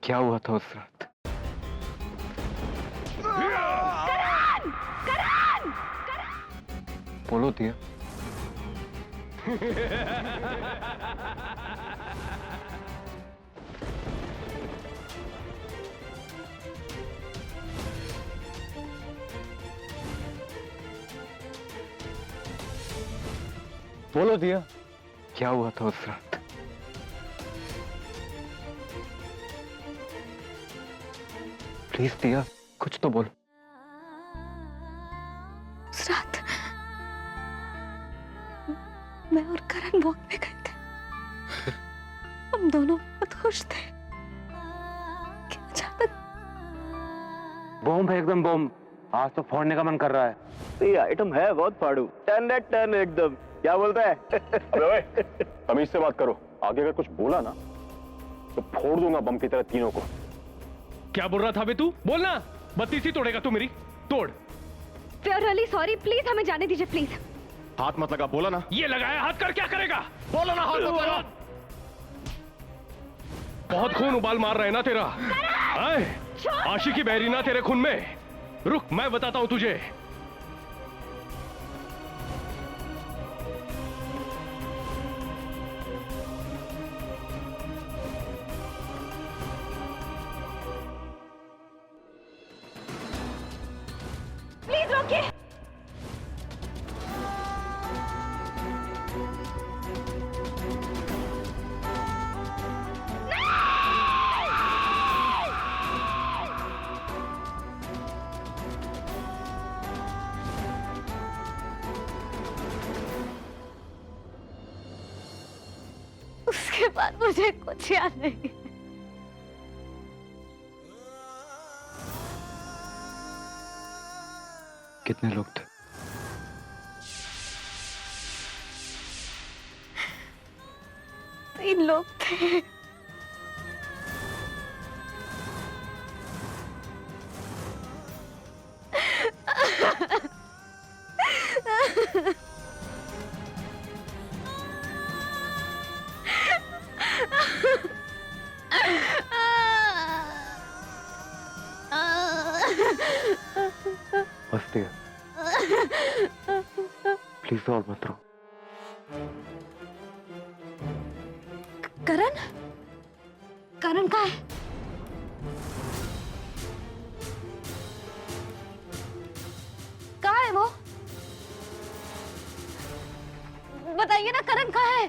क्या हुआ था उस रात? करण! करण! बोलो दिया। बोलो दिया, क्या हुआ था उस रात? प्लीज दिया, कुछ तो बोलो। उस रात मैं और करण वॉक पे गए थे। हम दोनों बहुत खुश थे कि अचानक बॉम्ब है, एकदम बॉम्ब। आज तो फोड़ने का मन कर रहा है। तो ये आइटम है बहुत फाड़ू। टर्न एकदम। क्या बोलता है? अबे ओए, तमीज से बात करो। आगे अगर कुछ बोला ना तो फोड़ दूंगा बम की तरह तीनों को। क्या बोल रहा था बे तू? बोलना। बत्ती सी तोड़ेगा तू मेरी। तोड़। We are really sorry, please हमें जाने दीजिए प्लीज। हाथ मत लगा, बोला ना। ये लगाया हाथ कर क्या करेगा? बोलो ना, हाथ मत लगा। बहुत खून उबाल मार रहा है ना तेरा। आशिकी बह रही ना तेरे खून में। रुक, मैं बताता हूं तुझे। प्लीज रोकिए। उसके बाद मुझे कुछ याद नहीं। कितने लोग थे? तीन लोग थे। बस दिया, प्लीज और मत रो। करण? करण कहाँ है? कहाँ है वो? बताइए ना, करण कहाँ है?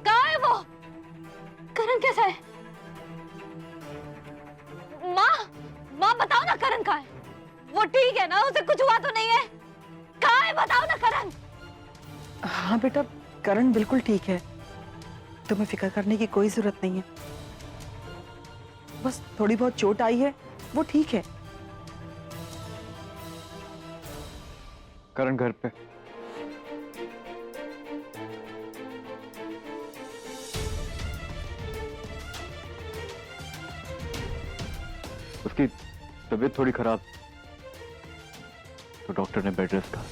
कहाँ है वो? करण कैसा है? माँ बताओ ना, करण कहाँ है? वो ठीक है ना? उसे कुछ हुआ तो नहीं है? कहाँ है बताओ ना करण। हाँ बेटा, करण बिल्कुल ठीक है। तुम्हें फिक्र करने की कोई जरूरत नहीं है। बस थोड़ी बहुत चोट आई है, वो ठीक है। करण घर पे। उसकी तबीयत थोड़ी खराब, तो डॉक्टर ने बेड रेस्ट कहा।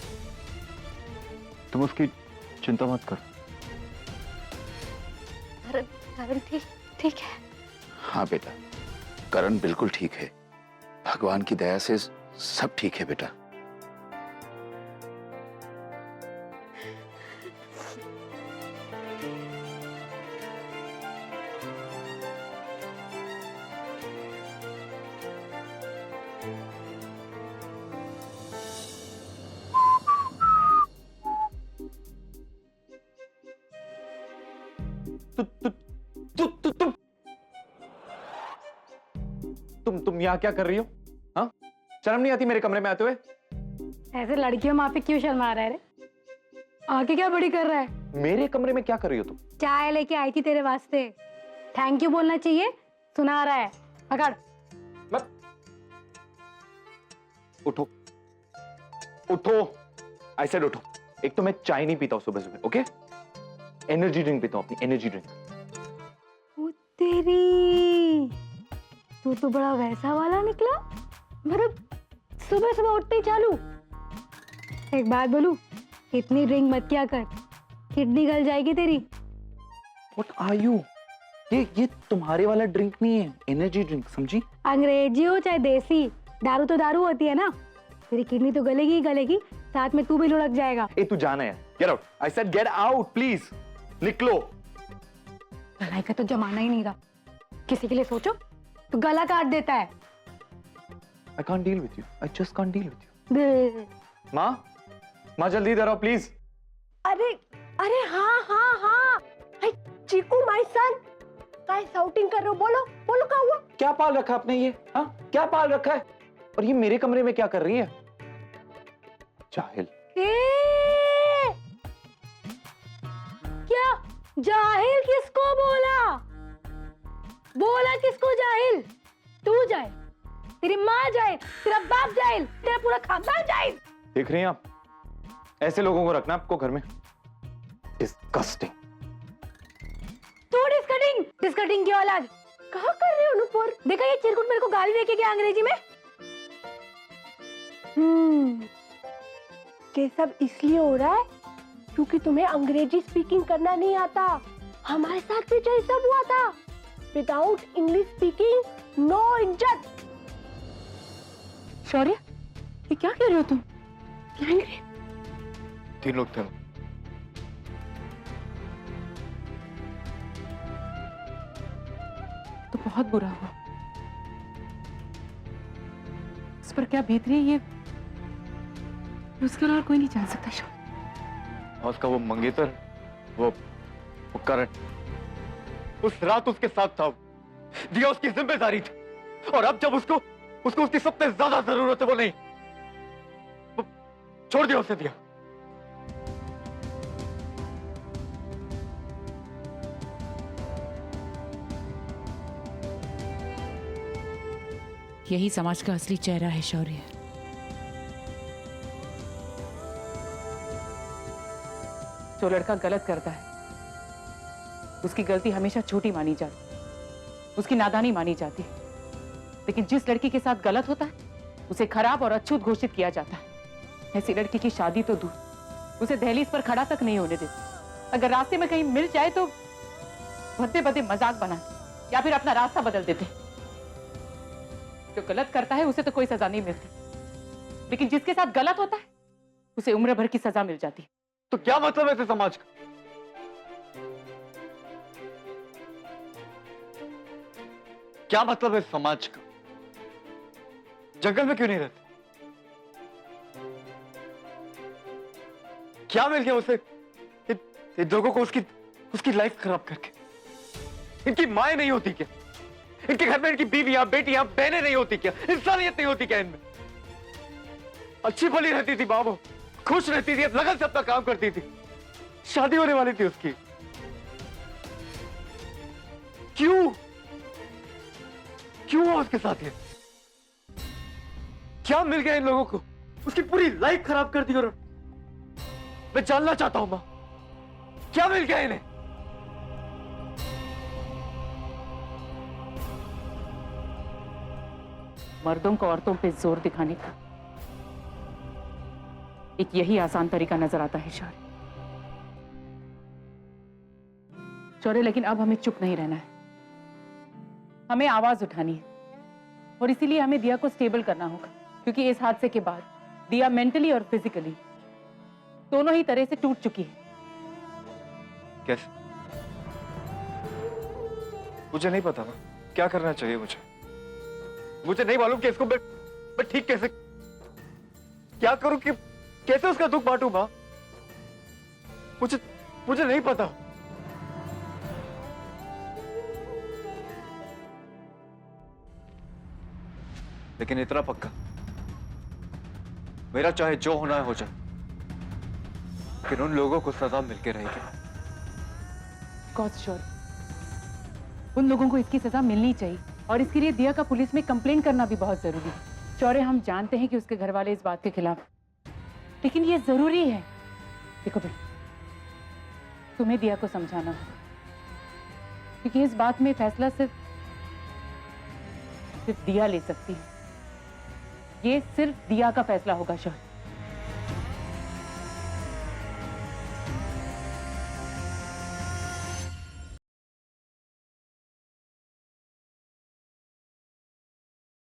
तुम उसकी चिंता मत करो। करण ठीक है। हाँ बेटा, करण बिल्कुल ठीक है। भगवान की दया से सब ठीक है बेटा। तुम यहाँ क्या कर रही हो? हाँ, शर्म नहीं आती मेरे कमरे में आते हुए? ऐसे लड़कियों माँ पे क्यों शर्मा रहा है रे? आके क्या बड़ी कर रहा है? मेरे कमरे में क्या कर रही हो तुम? चाय लेके आई थी तेरे वास्ते। थैंक यू बोलना चाहिए, सुना रहा है। पकड़। मत उठो, उठो, आई सेड उठो। एक तो मैं चाय नहीं पीता हूँ सुबह सुबह, ओके? एनर्जी ड्रिंक पीता हूँ, अपनी एनर्जी ड्रिंक। ओ तेरी, तू तो बड़ा वैसा वाला निकला। मतलब सुबह सुबह उठते ही चालू। एक बात बोलूं, इतनी ड्रिंक मत किया कर, किडनी गल जाएगी तेरी। What are you? ये तुम्हारे वाला ड्रिंक नहीं है, एनर्जी ड्रिंक, समझी? अंग्रेजी हो चाहे देसी, दारू तो दारू होती है ना। तेरी किडनी तो गलेगी ही गलेगी, साथ में तू भी लुढ़क जाएगा। ए तू जाना है, get out, I said get out please, निकलो। लड़ाई का तो जमाना ही नहीं रहा, किसी के लिए सोचो तो गला काट देता है। I can't deal with you, I just can't deal with you. माँ जल्दी इधर आओ प्लीज। अरे अरे हाँ हाय चीकू माय सन, काय शाउटिंग कर रहे हो? बोलो बोलो, क्या हुआ? क्या पाल रखा आपने ये? हाँ क्या पाल रखा है? और ये मेरे कमरे में क्या कर रही है? जाहिल। क्या जाहिल किसको बोला? बोला किसको जाहिल? तू जाहिल, तेरी माँ जाहिल, तेरा बाप जाहिल, तेरा पूरा खानदान जाहिल। देख रही हैं आप, ऐसे लोगों को रखना आपको घर में। डिस्गस्टिंग। तू डिस्कटिंग की औलाद कहा कर रहे हो नुपुर? देखा ये चिरकुट मेरे को गाली देके क्या अंग्रेजी में? ये सब इसलिए हो रहा है क्योंकि तुम्हें अंग्रेजी स्पीकिंग करना नहीं आता। हमारे साथ भी यही सब हुआ था। विदाउट इंग्लिश स्पीकिंग नो इज्जत। शौर्य, ये क्या कह रहे हो तुम? तीन लोग थे। तो बहुत बुरा हुआ। इस पर क्या बीत रही है ये उसके अलावा कोई नहीं जान सकता। शौर्य, और उसका वो मंगेतर, वो करण, उस रात उसके साथ था। दिया उसकी जिम्मेदारी थी, और अब जब उसको उसकी सबसे ज्यादा जरूरत है, वो नहीं, वो छोड़ दिया उसे। दिया यही समाज का असली चेहरा है शौर्य। जो लड़का गलत करता है उसकी गलती हमेशा छोटी मानी जाती, उसकी नादानी मानी जाती है। लेकिन जिस लड़की के साथ गलत होता है उसे खराब और अछूत घोषित किया जाता है। ऐसी लड़की की शादी तो दूर, उसे दहलीज पर खड़ा तक नहीं होने देती। अगर रास्ते में कहीं मिल जाए तो भद्दे भद्दे मजाक बना या फिर अपना रास्ता बदल देते। जो गलत करता है उसे तो कोई सजा नहीं मिलती, लेकिन जिसके साथ गलत होता है उसे उम्र भर की सजा मिल जाती है। तो क्या मतलब है इस समाज का? क्या मतलब है इस समाज का? जंगल में क्यों नहीं रहते? क्या मिल गया उसे इन लोगों को उसकी लाइफ खराब करके? इनकी माएं नहीं होती क्या? इनके घर में इनकी बीवियां, बेटियां, बहनें नहीं होती क्या? इंसानियत नहीं होती क्या इनमें? अच्छी भली रहती थी बाबू, खुश रहती थी, लगन से अपना काम करती थी, शादी होने वाली थी उसकी। क्यों हुआ उसके साथ ये? क्या मिल गया इन लोगों को? उसकी पूरी लाइफ खराब कर दी। और मैं जानना चाहता हूं मां, क्या मिल गया इन्हें? मर्दों को औरतों पे जोर दिखाने का एक यही आसान तरीका नजर आता है शौर्य। लेकिन अब हमें चुप नहीं रहना है, हमें आवाज उठानी है। और इसीलिए हमें दिया को स्टेबल करना होगा, क्योंकि इस हादसे के बाद दिया मेंटली और फिजिकली दोनों ही तरह से टूट चुकी है। कैसे? मुझे नहीं पता ना क्या करना चाहिए। मुझे नहीं मालूम कि इसको मैं ठीक कैसे क्या करूं, कि कैसे उसका दुख बांटूं मां। मुझे नहीं पता। लेकिन इतना पक्का, मेरा चाहे जो होना है हो जाए, लेकिन उन लोगों को सजा मिलके रहेगी। शौर्य, उन लोगों को इसकी सजा मिलनी चाहिए, और इसके लिए दिया का पुलिस में कंप्लेन करना भी बहुत जरूरी है। शौर्य, हम जानते हैं कि उसके घर वाले इस बात के खिलाफ, लेकिन ये जरूरी है। देखो बेटा, तुम्हें दिया को समझाना होगा, क्योंकि इस बात में फैसला सिर्फ दिया ले सकती है। ये सिर्फ दिया का फैसला होगा शौर्य।